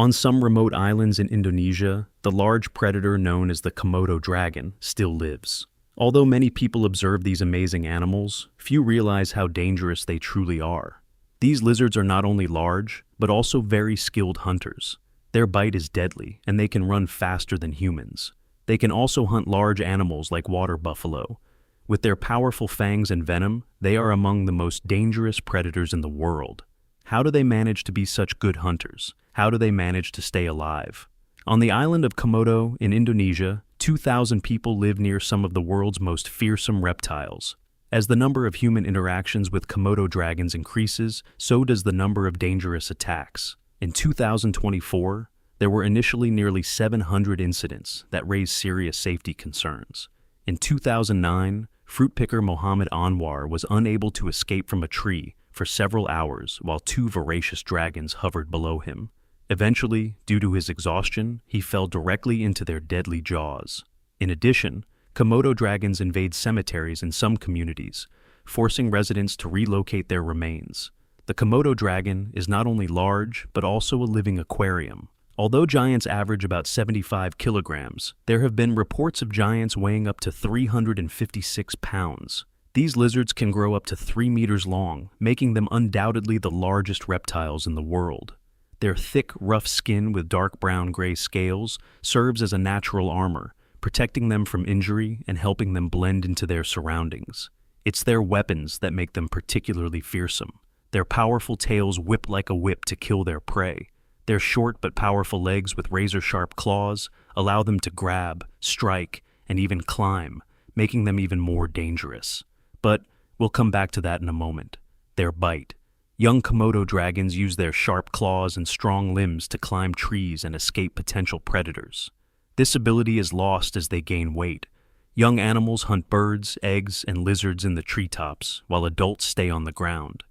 On some remote islands in Indonesia, the large predator known as the Komodo dragon still lives. Although many people observe these amazing animals, few realize how dangerous they truly are. These lizards are not only large, but also very skilled hunters. Their bite is deadly, and they can run faster than humans. They can also hunt large animals like water buffalo. With their powerful fangs and venom, they are among the most dangerous predators in the world. How do they manage to be such good hunters? How do they manage to stay alive? On the island of Komodo in Indonesia, 2,000 people live near some of the world's most fearsome reptiles. As the number of human interactions with Komodo dragons increases, so does the number of dangerous attacks. In 2024, there were initially nearly 700 incidents that raised serious safety concerns. In 2009, fruit picker Mohammed Anwar was unable to escape from a tree for several hours while two voracious dragons hovered below him. Eventually, due to his exhaustion, he fell directly into their deadly jaws. In addition, Komodo dragons invade cemeteries in some communities, forcing residents to relocate their remains. The Komodo dragon is not only large, but also a living aquarium. Although giants average about 75 kilograms, there have been reports of giants weighing up to 356 pounds. These lizards can grow up to 3 meters long, making them undoubtedly the largest reptiles in the world. Their thick, rough skin with dark brown-gray scales serves as a natural armor, protecting them from injury and helping them blend into their surroundings. It's their weapons that make them particularly fearsome. Their powerful tails whip like a whip to kill their prey. Their short but powerful legs with razor-sharp claws allow them to grab, strike, and even climb, making them even more dangerous. But we'll come back to that in a moment. Their bite. Young Komodo dragons use their sharp claws and strong limbs to climb trees and escape potential predators. This ability is lost as they gain weight. Young animals hunt birds, eggs, and lizards in the treetops, while adults stay on the ground.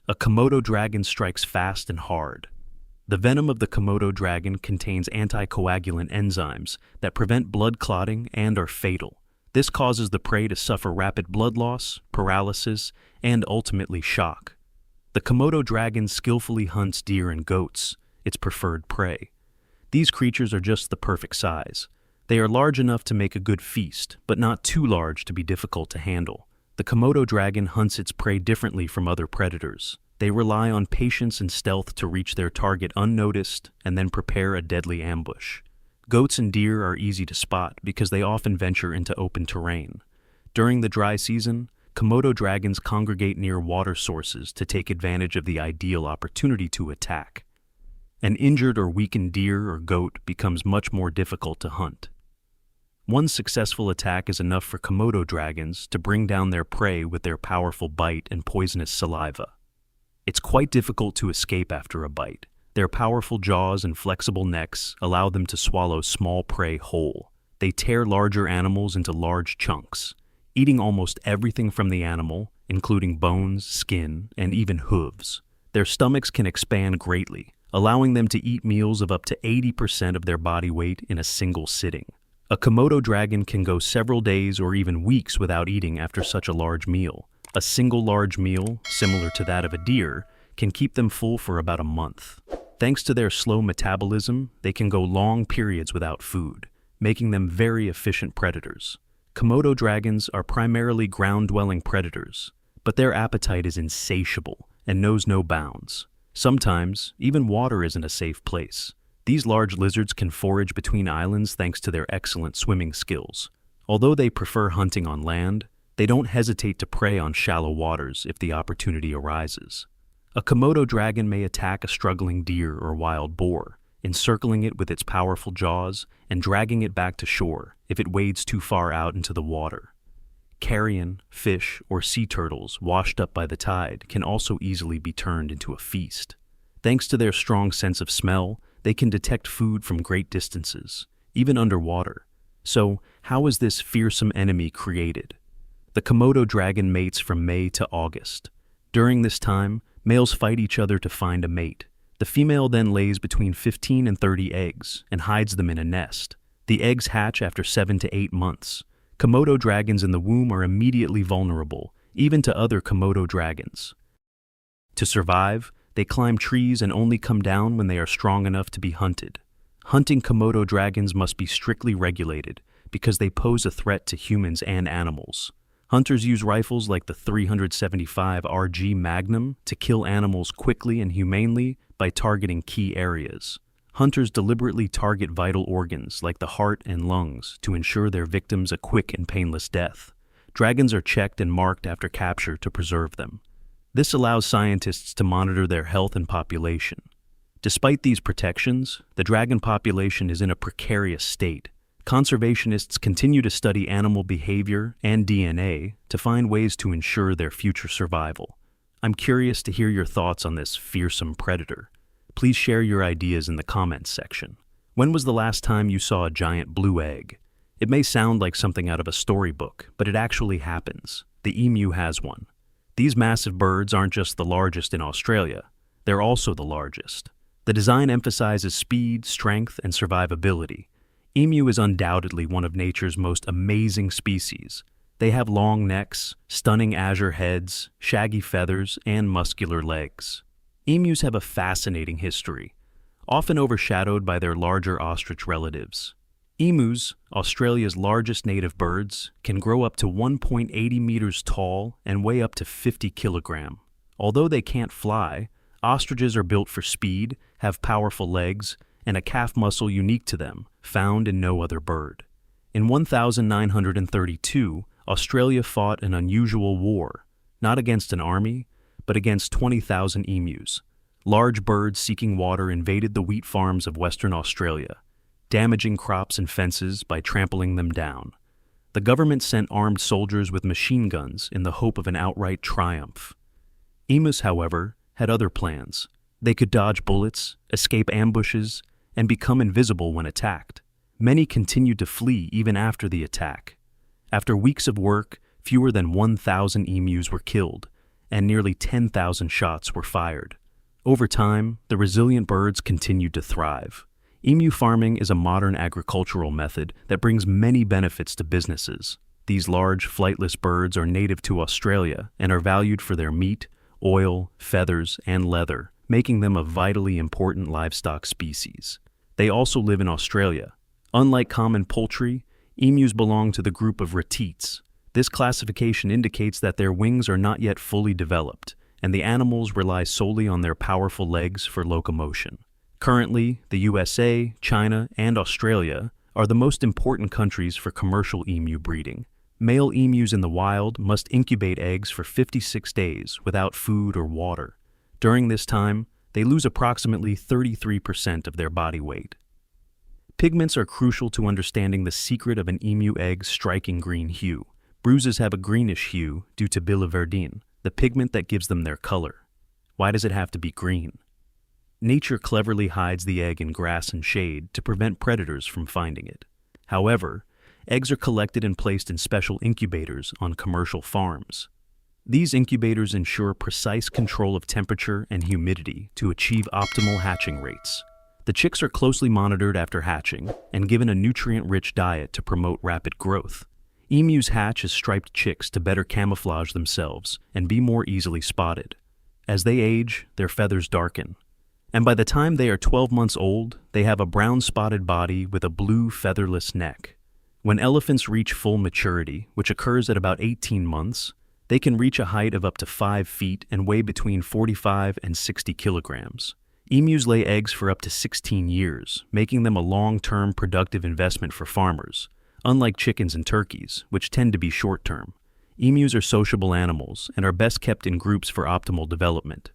A Komodo dragon strikes fast and hard. The venom of the Komodo dragon contains anticoagulant enzymes that prevent blood clotting and are fatal. This causes the prey to suffer rapid blood loss, paralysis, and ultimately shock. The Komodo dragon skillfully hunts deer and goats, its preferred prey. These creatures are just the perfect size. They are large enough to make a good feast, but not too large to be difficult to handle. The Komodo dragon hunts its prey differently from other predators. They rely on patience and stealth to reach their target unnoticed and then prepare a deadly ambush. Goats and deer are easy to spot because they often venture into open terrain. During the dry season, Komodo dragons congregate near water sources to take advantage of the ideal opportunity to attack. An injured or weakened deer or goat becomes much more difficult to hunt. One successful attack is enough for Komodo dragons to bring down their prey with their powerful bite and poisonous saliva. It's quite difficult to escape after a bite. Their powerful jaws and flexible necks allow them to swallow small prey whole. They tear larger animals into large chunks, eating almost everything from the animal, including bones, skin, and even hooves. Their stomachs can expand greatly, allowing them to eat meals of up to 80% of their body weight in a single sitting. A Komodo dragon can go several days or even weeks without eating after such a large meal. A single large meal, similar to that of a deer, can keep them full for about a month. Thanks to their slow metabolism, they can go long periods without food, making them very efficient predators. Komodo dragons are primarily ground-dwelling predators, but their appetite is insatiable and knows no bounds. Sometimes, even water isn't a safe place. These large lizards can forage between islands thanks to their excellent swimming skills. Although they prefer hunting on land, they don't hesitate to prey on shallow waters if the opportunity arises. A Komodo dragon may attack a struggling deer or wild boar, encircling it with its powerful jaws and dragging it back to shore if it wades too far out into the water. Carrion, fish, or sea turtles washed up by the tide can also easily be turned into a feast. Thanks to their strong sense of smell, they can detect food from great distances, even underwater. So, how is this fearsome enemy created? The Komodo dragon mates from May to August. During this time, males fight each other to find a mate. The female then lays between 15 and 30 eggs and hides them in a nest. The eggs hatch after 7 to 8 months. Komodo dragons in the womb are immediately vulnerable, even to other Komodo dragons. To survive, They climb trees and only come down when they are strong enough to be hunted. Hunting Komodo dragons must be strictly regulated because they pose a threat to humans and animals. Hunters use rifles like the 375 RG Magnum to kill animals quickly and humanely by targeting key areas. Hunters deliberately target vital organs like the heart and lungs to ensure their victims a quick and painless death. Dragons are checked and marked after capture to preserve them. This allows scientists to monitor their health and population. Despite these protections, the dragon population is in a precarious state. Conservationists continue to study animal behavior and DNA to find ways to ensure their future survival. I'm curious to hear your thoughts on this fearsome predator. Please share your ideas in the comments section. When was the last time you saw a giant blue egg? It may sound like something out of a storybook, but it actually happens. The emu has one. These massive birds aren't just the largest in Australia, they're also the largest. The design emphasizes speed, strength, and survivability. Emu is undoubtedly one of nature's most amazing species. They have long necks, stunning azure heads, shaggy feathers, and muscular legs. Emus have a fascinating history, often overshadowed by their larger ostrich relatives. Emus, Australia's largest native birds, can grow up to 1.80 meters tall and weigh up to 50 kilograms. Although they can't fly, ostriches are built for speed, have powerful legs, and a calf muscle unique to them, found in no other bird. In 1932, Australia fought an unusual war, not against an army, but against 20,000 emus. Large birds seeking water invaded the wheat farms of Western Australia, damaging crops and fences by trampling them down. The government sent armed soldiers with machine guns in the hope of an outright triumph. Emus, however, had other plans. They could dodge bullets, escape ambushes, and become invisible when attacked. Many continued to flee even after the attack. After weeks of work, fewer than 1,000 emus were killed, and nearly 10,000 shots were fired. Over time, the resilient birds continued to thrive. Emu farming is a modern agricultural method that brings many benefits to businesses. These large, flightless birds are native to Australia and are valued for their meat, oil, feathers, and leather, making them a vitally important livestock species. They also live in Australia. Unlike common poultry, emus belong to the group of ratites. This classification indicates that their wings are not yet fully developed, and the animals rely solely on their powerful legs for locomotion. Currently, the USA, China, and Australia are the most important countries for commercial emu breeding. Male emus in the wild must incubate eggs for 56 days without food or water. During this time, they lose approximately 33% of their body weight. Pigments are crucial to understanding the secret of an emu egg's striking green hue. Bruises have a greenish hue due to biliverdin, the pigment that gives them their color. Why does it have to be green? Nature cleverly hides the egg in grass and shade to prevent predators from finding it. However, eggs are collected and placed in special incubators on commercial farms. These incubators ensure precise control of temperature and humidity to achieve optimal hatching rates. The chicks are closely monitored after hatching and given a nutrient-rich diet to promote rapid growth. Emus hatch as striped chicks to better camouflage themselves and be more easily spotted. As they age, their feathers darken, and by the time they are 12 months old, they have a brown-spotted body with a blue featherless neck. When elephants reach full maturity, which occurs at about 18 months, they can reach a height of up to 5 feet and weigh between 45 and 60 kilograms. Emus lay eggs for up to 16 years, making them a long-term productive investment for farmers, unlike chickens and turkeys, which tend to be short-term. Emus are sociable animals and are best kept in groups for optimal development.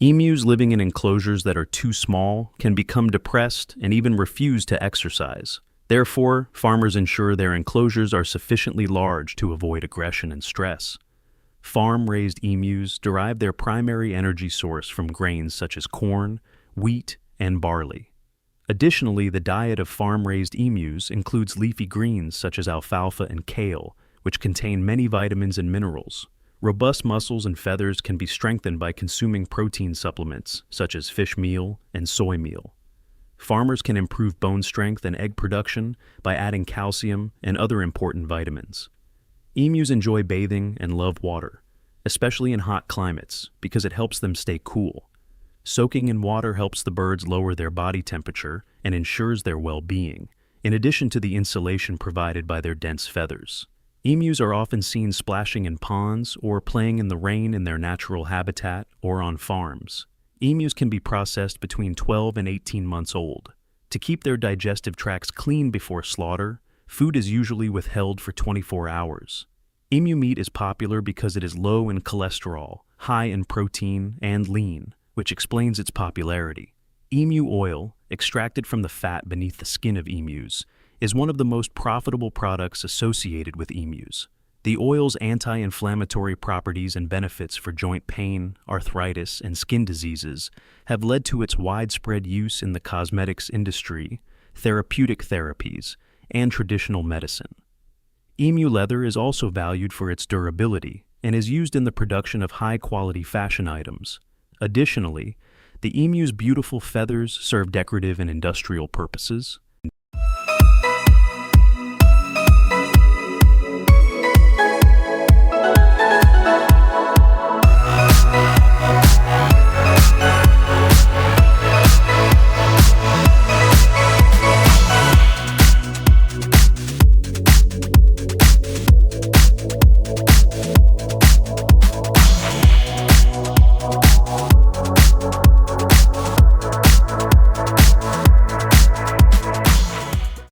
Emus living in enclosures that are too small can become depressed and even refuse to exercise. Therefore, farmers ensure their enclosures are sufficiently large to avoid aggression and stress. Farm-raised emus derive their primary energy source from grains such as corn, wheat, and barley. Additionally, the diet of farm-raised emus includes leafy greens such as alfalfa and kale, which contain many vitamins and minerals. Robust muscles and feathers can be strengthened by consuming protein supplements such as fish meal and soy meal. Farmers can improve bone strength and egg production by adding calcium and other important vitamins. Emus enjoy bathing and love water, especially in hot climates, because it helps them stay cool. Soaking in water helps the birds lower their body temperature and ensures their well-being, in addition to the insulation provided by their dense feathers. Emus are often seen splashing in ponds or playing in the rain in their natural habitat or on farms. Emus can be processed between 12 and 18 months old. To keep their digestive tracts clean before slaughter, food is usually withheld for 24 hours. Emu meat is popular because it is low in cholesterol, high in protein, and lean, which explains its popularity. Emu oil, extracted from the fat beneath the skin of emus, is one of the most profitable products associated with emus. The oil's anti-inflammatory properties and benefits for joint pain, arthritis, and skin diseases have led to its widespread use in the cosmetics industry, therapeutic therapies, and traditional medicine. Emu leather is also valued for its durability and is used in the production of high-quality fashion items. Additionally, the emu's beautiful feathers serve decorative and industrial purposes.